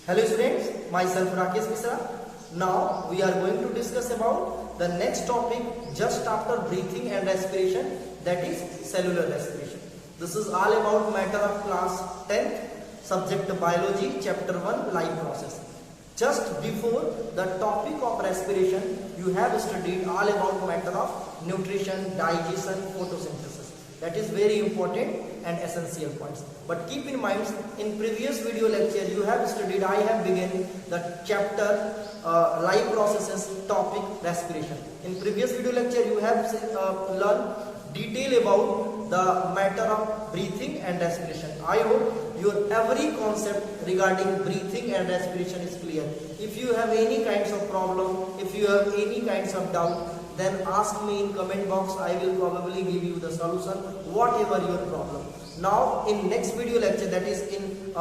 Hello students, myself Rakesh Misra. Now we are going to discuss about the next topic just after breathing and respiration, that is cellular respiration. This is all about matter of class 10th, subject biology, chapter 1, life process. Just before the topic of respiration, you have studied all about matter of nutrition, digestion, photosynthesis. That is very important and essential points. But keep in mind, in previous video lecture you have studied, I have begun the chapter life processes topic respiration. In previous video lecture you have learned detail about the matter of breathing and respiration. I hope your every concept regarding breathing and respiration is clear. If you have any kinds of problem, if you have any kinds of doubt, then ask me in comment box. I will probably give you the solution whatever your problem. Now in next video lecture, that is in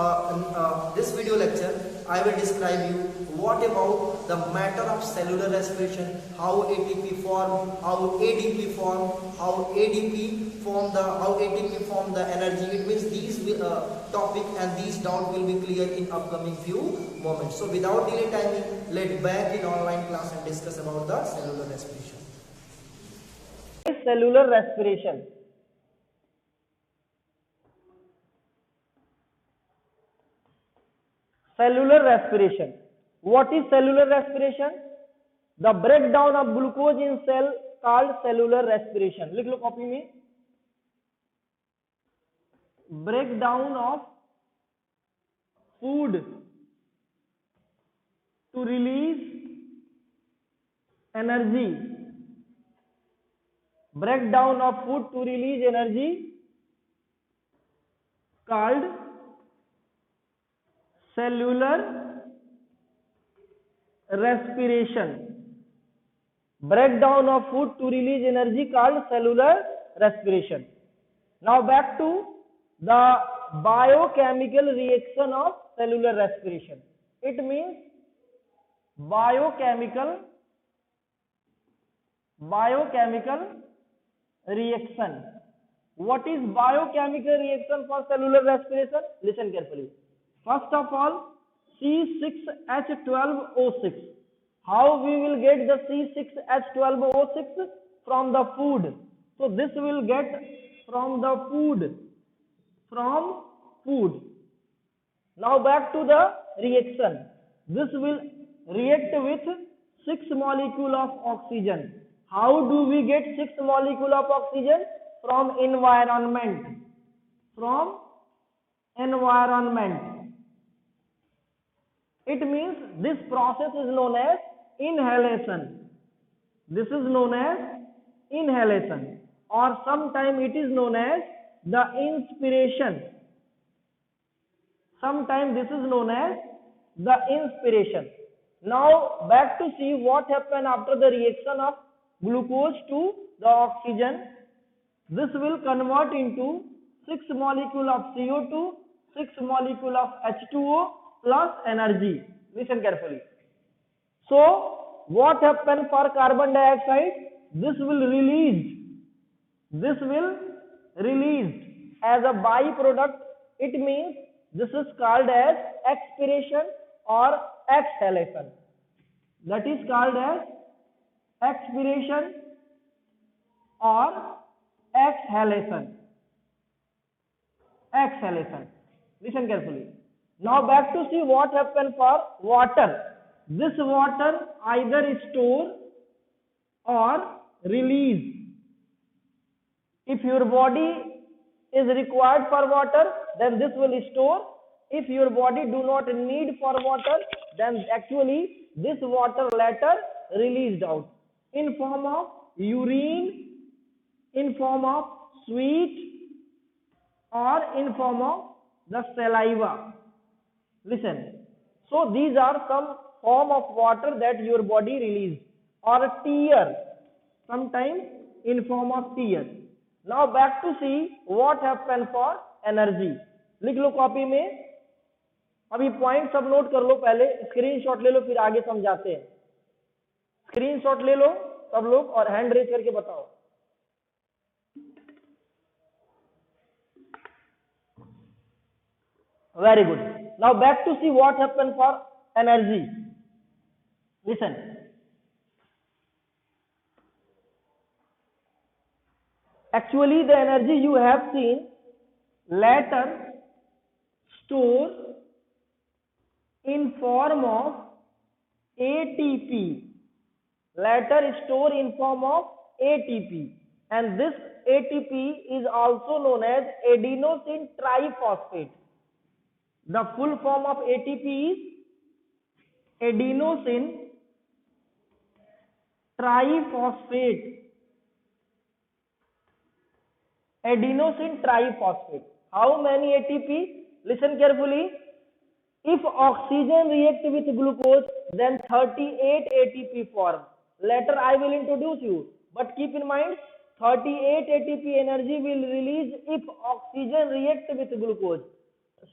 this video lecture, I will describe you what about the matter of cellular respiration, how ATP form, how ADP form, how ADP form the energy. It means these topic and these doubt will be clear in upcoming few moments. So without delay timing, let's back in online class and discuss about the cellular respiration. Cellular respiration. Cellular respiration. What is cellular respiration? The breakdown of glucose in cell called cellular respiration. लिख लो copy में. Breakdown of food to release energy. Breakdown of food to release energy called cellular respiration. Breakdown of food to release energy called cellular respiration. Now back to the biochemical reaction of cellular respiration. It means biochemical reaction. What is biochemical reaction for cellular respiration? Listen carefully. First of all, C6H12O6. How we will get the C6H12O6? From the food. So this will get from the food. Now back to the reaction. This will react with 6 molecules of oxygen. How do we get 6 molecules of oxygen? From environment. It means this process is known as inhalation. This is known as inhalation, or sometimes it is known as the inspiration. Sometimes this is known as the inspiration. Now back to see what happened after the reaction of glucose to the oxygen. This will convert into 6 molecules of CO2, 6 molecules of H2O plus energy. Listen carefully. So what happened for carbon dioxide? This will release as a byproduct. It means this is called as expiration or exhalation. That is called as expiration or exhalation. Listen carefully. Now back to see what happened for water. This water either store or release. If your body is required for water, then this will store. If your body do not need for water, then actually this water later released out in form of urine, in form of sweat, or in form of the saliva. Listen. So these are some form of water that your body released, or a tear, sometimes in form of tear. Now back to see what happened for energy. लिख लो copy में. अभी point सब note कर लो, पहले screenshot ले लो, फिर आगे समझाते हैं. स्क्रीनशॉट ले लो सब लोग और हैंड रेज करके बताओ. Very good. Now back to see what happened for energy. Listen. Actually, the energy you have seen later store in form of ATP. Later store in form of ATP, and this ATP is also known as adenosine triphosphate. The full form of ATP is adenosine triphosphate. Adenosine triphosphate. How many ATP? Listen carefully. If oxygen reacts with glucose, then 38 ATP form. Later I will introduce you, but keep in mind 38 ATP energy will release if oxygen reacts with glucose.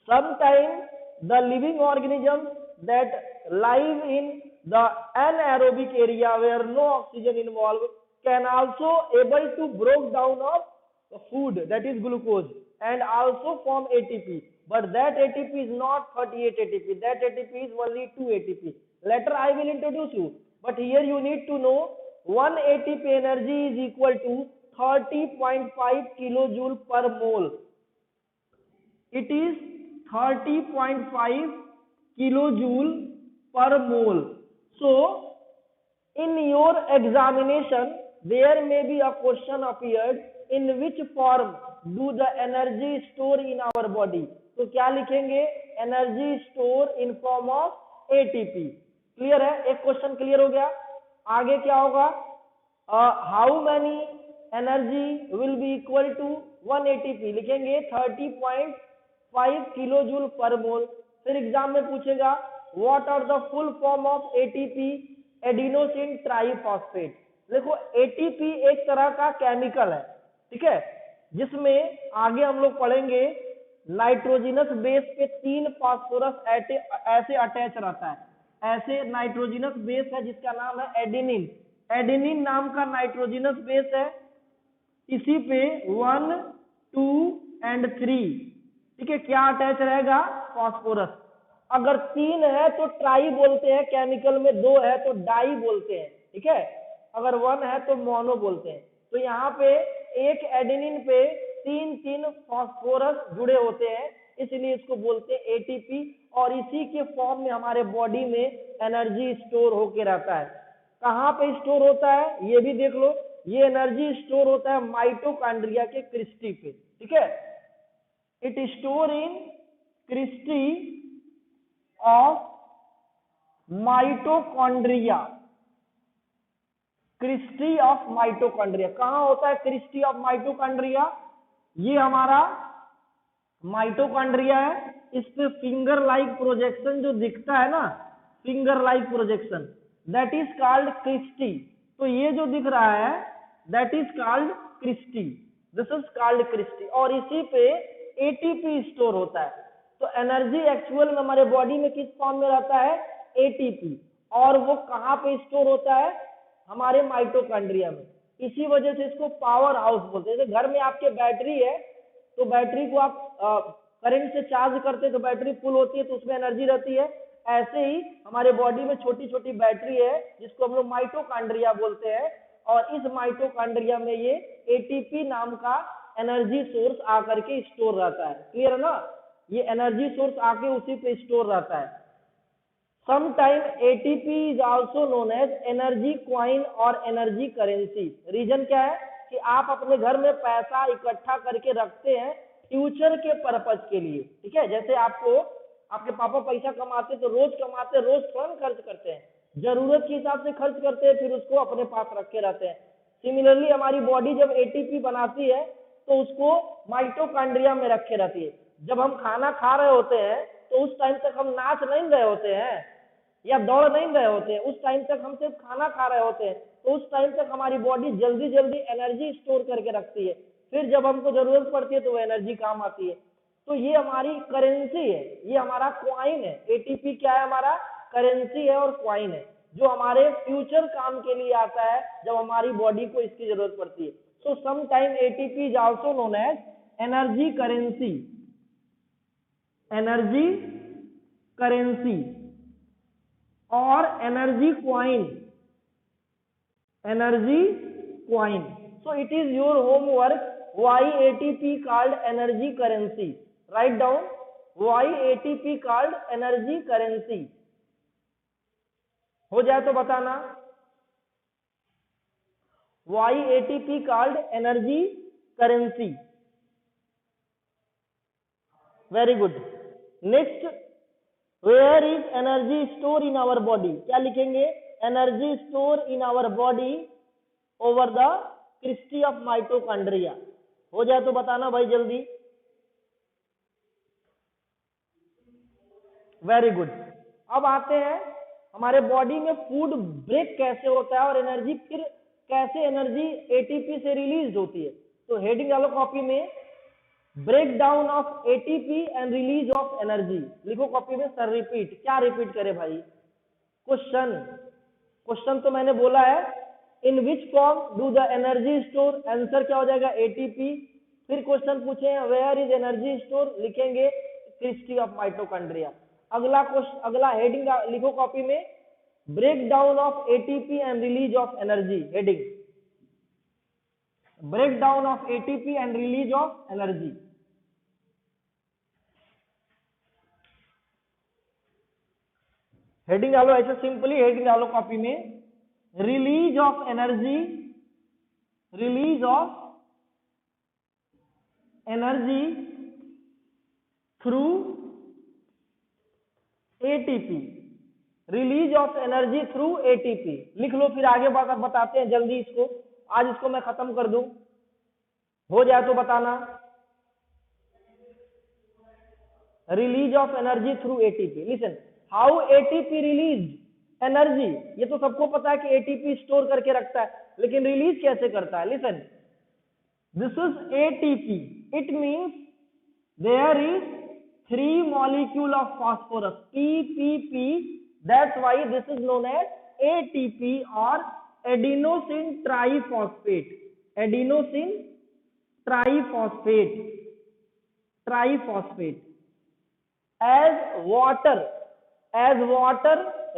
Sometimes the living organisms that live in the anaerobic area where no oxygen involved can also able to break down of the food, that is glucose, and also form ATP. But that ATP is not 38 ATP. That ATP is only 2 ATP. Later I will introduce you. But here you need to know 1 ATP energy is equal to 30.5 kilojoule per mole. It is 30.5 kilojoule per mole. So, in your examination, there may be a question appeared, in which form do the energy store in our body? तो क्या लिखेंगे? Energy store in form of ATP. Clear है? एक question clear हो गया. आगे क्या होगा? How many energy will be equal to 1 ATP. लिखेंगे 30.5 किलो जूल पर मोल. फिर एग्जाम में पूछेगा what are the full form of ATP? Adenosine triphosphate. देखो एटीपी एक तरह का केमिकल है, ठीक है, जिसमें आगे हम लोग पढ़ेंगे नाइट्रोजिनस बेस पे 3 फास्फोरस ऐसे अटैच रहता है. ऐसे नाइट्रोजिनस बेस है जिसका नाम है एडेनिन. एडेनिन नाम का नाइट्रोजिनस बेस है. इसी पे 1, 2 एंड 3, ठीक है, क्या अटैच रहेगा? फास्फोरस. अगर 3 है तो ट्राई बोलते हैं केमिकल में, 2 है तो डाई बोलते हैं, ठीक है. अगर 1 है तो मोनो बोलते हैं. तो यहाँ पे एक एडेनिन पे 3 फास्फोरस जुड़े होते हैं, इसलिए इसको बोलते हैं एटीपी. और इसी के फॉर्म में हमारे बॉडी में एनर्जी स्टोर होके रहता है. कहाँ पे स्टोर होता है ये भी देख लो. ये एनर्जी स्टोर होता है माइटोकॉन्ड्रिया के क्रिस्टी पे, ठीक है. It store in cristae of mitochondria. Cristae of mitochondria कहाँ होता है? Cristae of mitochondria. ये हमारा माइटोकॉन्ड्रिया है. इस पे फिंगर लाइक प्रोजेक्शन जो दिखता है ना, finger like projection, that is called cristae. तो ये जो दिख रहा है that is called cristae. This is called cristae. और इसी पे एटीपी स्टोर होता है. तो एनर्जी एक्चुअल में हमारे बॉडी में किस फॉर्म में रहता है? एटीपी. और वो कहाँ पे स्टोर होता है? हमारे माइटोकॉन्ड्रिया में. इसी वजह से इसको पावर हाउस बोलते हैं. जैसे घर में आपके बैटरी है तो बैटरी को आप करंट से चार्ज करते हैं तो बैटरी फुल होती है तो उसमें एनर्जी रहती है. ऐसे ही हमारे बॉडी में छोटी छोटी बैटरी है जिसको हम लोग माइटोकॉन्ड्रिया बोलते हैं. और इस माइटोकॉन्ड्रिया में ये एटीपी नाम का एनर्जी सोर्स आकर के स्टोर रहता है. क्लियर है ना? ये एनर्जी सोर्स आके उसी पे स्टोर रहता है. Sometimes ATP is also known as energy coin और energy currency. रीजन क्या है कि आप अपने घर में पैसा इकट्ठा करके रखते हैं फ्यूचर के पर्पज के लिए, ठीक है. जैसे आपको आपके पापा पैसा कमाते तो रोज कमाते, रोज थोड़ा खर्च करते हैं, जरूरत के हिसाब से खर्च करते हैं, फिर उसको अपने पास रखे रहते हैं. सिमिलरली हमारी बॉडी जब एटीपी बनाती है तो उसको माइटोकॉन्ड्रिया में रखे रहती है. जब हम खाना खा रहे होते हैं तो उस टाइम तक हम नाच नहीं रहे होते हैं या दौड़ नहीं रहे होते हैं. उस टाइम तक हम सिर्फ खाना खा रहे होते हैं. तो उस टाइम तक हमारी बॉडी जल्दी जल्दी एनर्जी स्टोर करके रखती है. फिर जब हमको जरूरत पड़ती है तो वो एनर्जी काम आती है. तो ये हमारी करेंसी है, ये हमारा क्वाइन है. एटीपी क्या है? हमारा करेंसी है और क्वाइन है जो हमारे फ्यूचर काम के लिए आता है जब हमारी बॉडी को इसकी जरूरत पड़ती है. So some time ATP is also known as energy currency. Energy currency और energy coin, energy coin. So it is your homework, why ATP called energy currency. Write down why ATP called energy currency. हो जाए तो बताना. Why ATP called energy currency. Very good. Next, where is energy store in our body? क्या लिखेंगे? Energy store in our body over the Christie of mitochondria. हो जाए तो बताना भाई जल्दी. Very good. अब आते हैं हमारे बॉडी में फूड ब्रेक कैसे होता है और एनर्जी फिर कैसे एनर्जी एटीपी से रिलीज होती है. तो हेडिंग डालो कॉपी में, break down of ATP and release of energy. लिखो कॉपी में. Sir repeat. क्या रिपीट करे भाई? क्वेश्चन. क्वेश्चन तो मैंने बोला है, in which form do the energy store. Answer क्या हो जाएगा? एटीपी. फिर क्वेश्चन पूछे वेयर इज एनर्जी स्टोर, लिखेंगे क्रिस्टी ऑफ माइटोकॉन्ड्रिया. अगला क्वेश्चन, अगला हेडिंग लिखो कॉपी में, break down of ATP and release of energy. Heading break down of ATP and release of energy. Heading डालो ऐसे सिंपली. हेडिंग डालो copy में, release of energy, release of energy through ATP, release of energy through ATP. लिख लो. फिर आगे बताते हैं जल्दी इसको. आज इसको मैं खत्म कर दूं. हो जाए तो बताना. Release of energy through ATP. Listen, how ATP release energy. ये तो सबको पता है कि एटीपी स्टोर करके रखता है, लेकिन रिलीज कैसे करता है? Listen, this is ATP. It means there is 3 molecule of phosphorus, PPP. That's why this is known as ATP or adenosine triphosphate. Adenosine triphosphate. Triphosphate. As water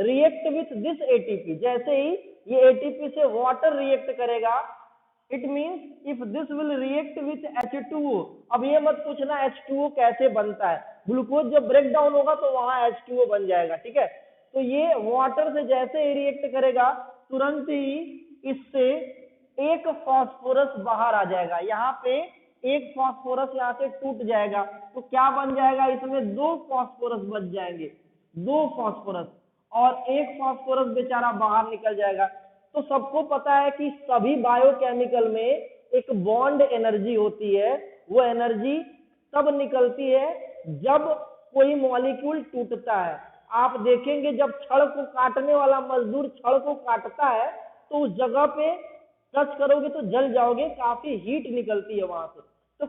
react with this ATP. जैसे ही ये ATP से water react करेगा, it means if this will react with H2O. अब ये मत पूछना H2O कैसे बनता है. ग्लूकोज जब ब्रेक डाउन होगा तो वहां H2O बन जाएगा. ठीक है. तो ये वाटर से जैसे ही रिएक्ट करेगा, तुरंत ही इससे एक फास्फोरस बाहर आ जाएगा. यहाँ पे एक फास्फोरस यहाँ से टूट जाएगा, तो क्या बन जाएगा? इसमें 2 फास्फोरस बच जाएंगे. 2 फास्फोरस और एक फास्फोरस बेचारा बाहर निकल जाएगा. तो सबको पता है कि सभी बायोकेमिकल में एक बॉन्ड एनर्जी होती है. वो एनर्जी तब निकलती है जब कोई मॉलिक्यूल टूटता है. आप देखेंगे जब छड़ को काटने वाला मजदूर छड़ को काटता है तो उस जगह पे टच करोगे तो जल जाओगे, काफी हीट निकलती है वहां से. तो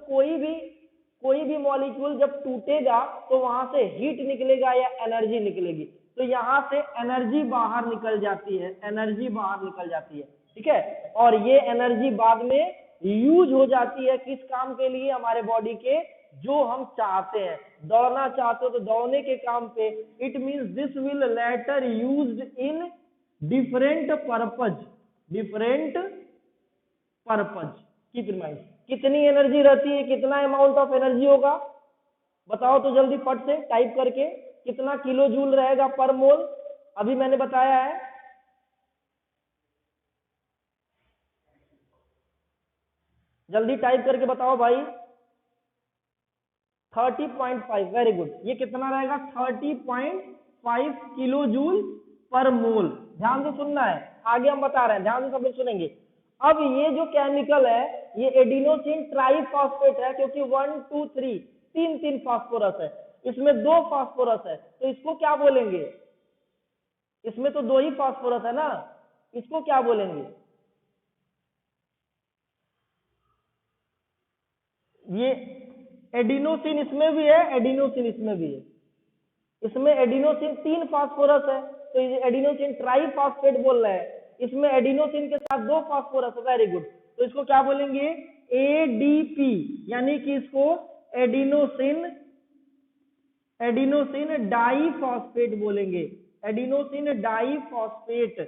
कोई भी मॉलिक्यूल जब टूटेगा तो वहां से हीट निकलेगा या एनर्जी निकलेगी. तो यहाँ से एनर्जी बाहर निकल जाती है. एनर्जी बाहर निकल जाती है. ठीक है. और ये एनर्जी बाद में यूज हो जाती है किस काम के लिए? हमारे बॉडी के जो हम चाहते हैं. दौड़ना चाहते हो तो दौड़ने के काम पे. It means this will later used in different purpose. Different purpose. Keep in mind. कितनी एनर्जी रहती है? कितना अमाउंट ऑफ एनर्जी होगा? बताओ तो जल्दी फट से टाइप करके. कितना किलो जूल रहेगा पर मोल? अभी मैंने बताया है. जल्दी टाइप करके बताओ भाई. 30.5. Very good. ये कितना रहेगा? 30.5 किलो जूल पर मोल. ध्यान से सुनना है, आगे हम बता रहे हैं, ध्यान से सब लोग सुनेंगे. अब ये जो केमिकल है ये एडिनोसिन ट्राइफॉस्फेट है, क्योंकि 1 2 3 तीन फास्फोरस है. इसमें 2 फास्फोरस है, तो इसको क्या बोलेंगे? इसमें तो 2 ही फास्फोरस है ना, इसको क्या बोलेंगे? ये एडिनोसिन इसमें भी है, एडिनोसिन इसमें भी है. इसमें एडिनोसिन 3 फास्फोरस है, तो ये एडिनोसिन ट्राइफॉस्फेट बोल रहा है. इसमें एडिनोसिन के साथ 2 फास्फोरस है. Very good. तो इसको क्या बोलेंगे? एडीपी. यानी कि इसको एडिनोसिन एडिनोसिन डाइफॉस्फेट बोलेंगे, एडिनोसिन डाइफॉस्फेट,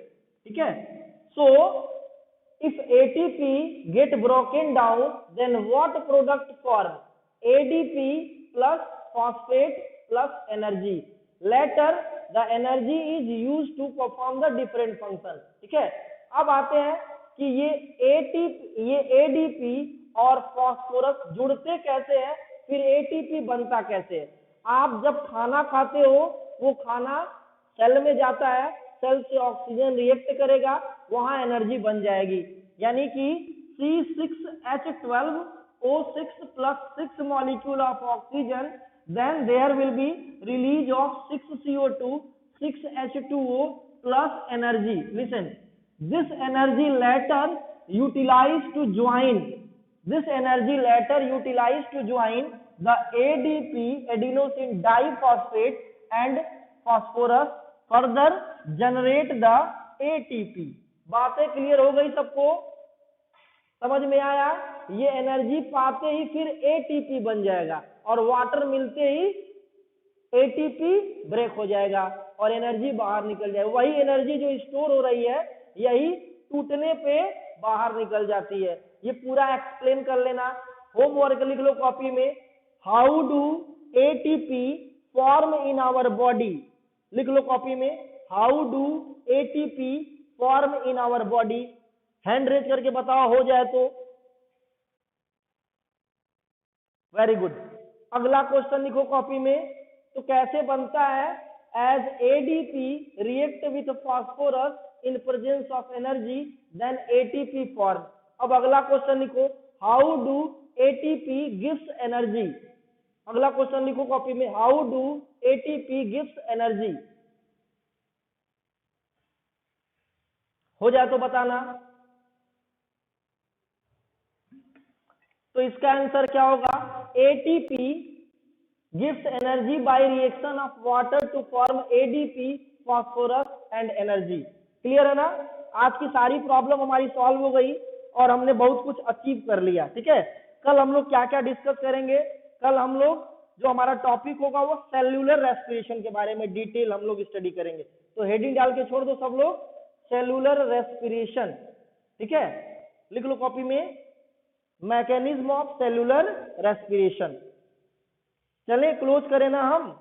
ठीक है। सो if ATP get broken down, then what product form? ADP plus phosphate plus energy. Later the energy is used to perform the different function, ठीक है। अब आते हैं कि ये ADP और फास्फोरस जुड़ते कैसे हैं, फिर ATP बनता कैसे है। आप जब खाना खाते हो, वो खाना सेल में जाता है, सेल से ऑक्सीजन रिएक्ट करेगा, वहां एनर्जी बन जाएगी, यानी कि C6H12O6 plus 6 molecule of oxygen, then there will be release of 6 CO2, 6 H2O plus energy. Listen, this energy later utilized to join the ADP, adenosine diphosphate, and phosphorus, further generate the ATP. बातें clear हो गई सबको, समझ में आया। ये energy पाते ही फिर एटीपी बन जाएगा और वाटर मिलते ही एटीपी ब्रेक हो जाएगा और एनर्जी बाहर निकल जाएगी। वही एनर्जी जो स्टोर हो रही है, यही टूटने पे बाहर निकल जाती है। ये पूरा एक्सप्लेन कर लेना, होमवर्क लिख लो कॉपी में। How do ATP form in our body, लिख लो कॉपी में, how do ATP form in our body. Hand raise करके बताओ, हो जाए तो वेरी गुड। अगला क्वेश्चन लिखो कॉपी में, तो कैसे बनता है, as ADP react with phosphorus in presence of energy then ATP form. अब अगला क्वेश्चन लिखो, how do ATP gives energy. अगला क्वेश्चन लिखो कॉपी में, how do ATP gives energy. हो जाए तो बताना। तो इसका आंसर क्या होगा, ATP gives energy by reaction of water to form ADP, phosphorus and energy. Clear है ना। आज की सारी प्रॉब्लम हमारी सॉल्व हो गई और हमने बहुत कुछ अचीव कर लिया, ठीक है। कल हम लोग क्या क्या डिस्कस करेंगे, कल हम लोग जो हमारा टॉपिक होगा वो सेल्यूलर रेस्पिरेशन के बारे में डिटेल हम लोग स्टडी करेंगे। तो हेडिंग डाल के छोड़ दो सब लोग, सेल्यूलर रेस्पिरेशन, ठीक है। लिख लो कॉपी में, मैकेनिज्म ऑफ सेल्यूलर रेस्पिरेशन। चले क्लोज करें ना हम।